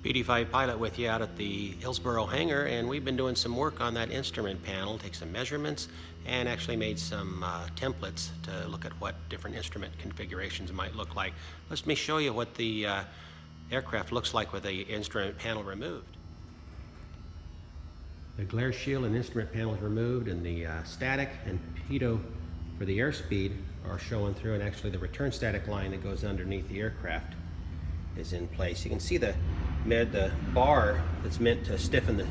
PD5 pilot with you out at the Hillsboro hangar, and we've been doing some work on that instrument panel, take some measurements, and actually made some templates to look at what different instrument configurations might look like. Let me show you what the aircraft looks like with the instrument panel removed. The glare shield and instrument panel is removed, and the static and pitot for the airspeed are showing through, and actually the return static line that goes underneath the aircraft is in place. You can see the bar that's meant to stiffen the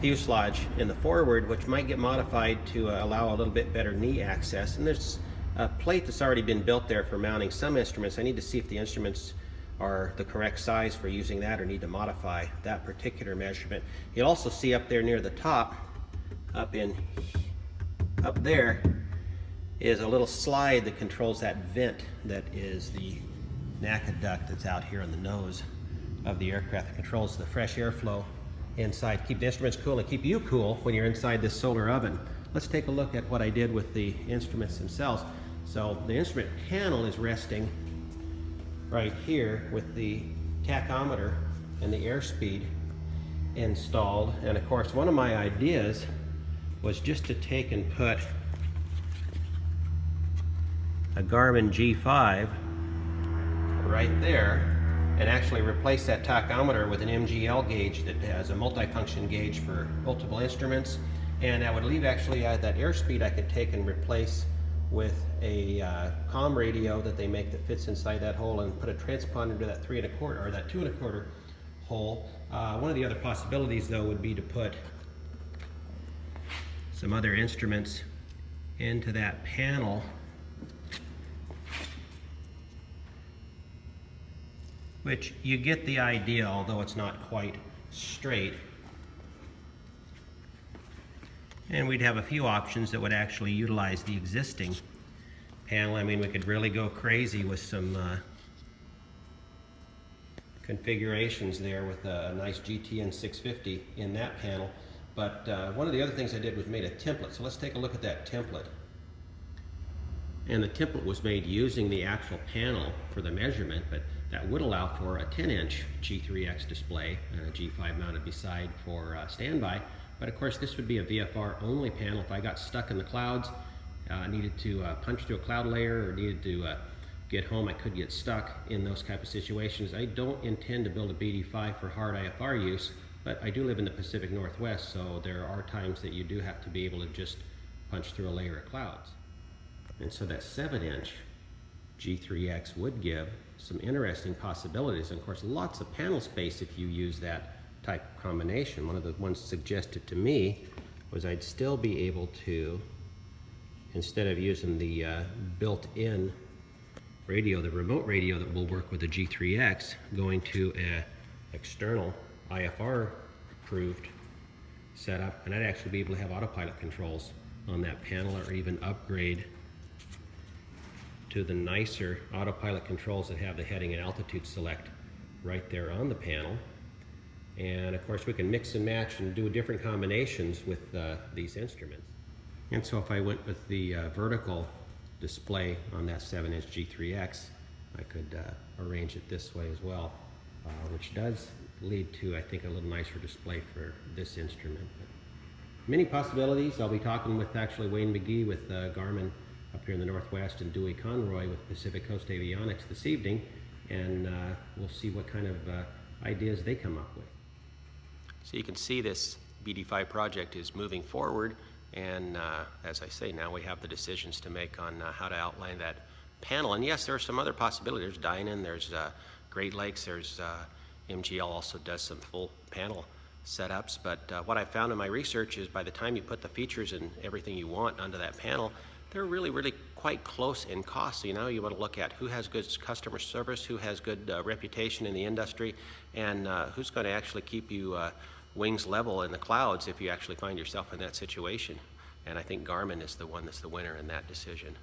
fuselage in the forward, which might get modified to allow a little bit better knee access. And there's a plate that's already been built there for mounting some instruments. I need to see if the instruments are the correct size for using that or need to modify that particular measurement. You'll also see up there near the top, up there is a little slide that controls that vent that is the NACA duct that's out here on the nose of the aircraft that controls the fresh airflow inside, keep the instruments cool and keep you cool when you're inside this solar oven. Let's take a look at what I did with the instruments themselves. So the instrument panel is resting right here with the tachometer and the airspeed installed. And of course, one of my ideas was just to take and put a Garmin G5 right there and actually replace that tachometer with an MGL gauge that has a multifunction gauge for multiple instruments. And that would leave actually that airspeed I could take and replace with a comm radio that they make that fits inside that hole, and put a transponder to that 3 1/4 or that 2 1/4 hole. One of the other possibilities though would be to put some other instruments into that panel, which you get the idea, although it's not quite straight. And we'd have a few options that would actually utilize the existing panel. I mean, we could really go crazy with some configurations there with a nice GTN 650 in that panel. But one of the other things I did was made a template. So let's take a look at that template. And the template was made using the actual panel for the measurement, but that would allow for a 10-inch G3X display and a G5 mounted beside for standby. But of course, this would be a VFR only panel. If I got stuck in the clouds, needed to punch through a cloud layer, or needed to get home, I could get stuck in those type of situations. I don't intend to build a BD5 for hard IFR use, but I do live in the Pacific Northwest, so there are times that you do have to be able to just punch through a layer of clouds. And so that 7-inch G3X would give some interesting possibilities. And of course, lots of panel space if you use that type of combination. One of the ones suggested to me was I'd still be able to, instead of using the built-in radio, the remote radio that will work with the G3X, going to an external IFR approved setup, and I'd actually be able to have autopilot controls on that panel, or even upgrade to the nicer autopilot controls that have the heading and altitude select right there on the panel. And of course, we can mix and match and do different combinations with these instruments. And so if I went with the vertical display on that 7-inch G3X, I could arrange it this way as well, which does lead to, I think, a little nicer display for this instrument. But many possibilities. I'll be talking with actually Wayne McGee with Garmin up here in the Northwest, and Dewey Conroy with Pacific Coast Avionics this evening, and we'll see what kind of ideas they come up with. So you can see this BD5 project is moving forward, and as I say, now we have the decisions to make on how to outline that panel. And yes, there are some other possibilities. There's Dynan, there's Great Lakes, there's MGL also does some full panel setups. But what I found in my research is by the time you put the features and everything you want onto that panel, they're really quite close in cost. So you know, you want to look at who has good customer service, who has good reputation in the industry, and who's going to actually keep you wings level in the clouds if you actually find yourself in that situation. And I think Garmin is the one that's the winner in that decision.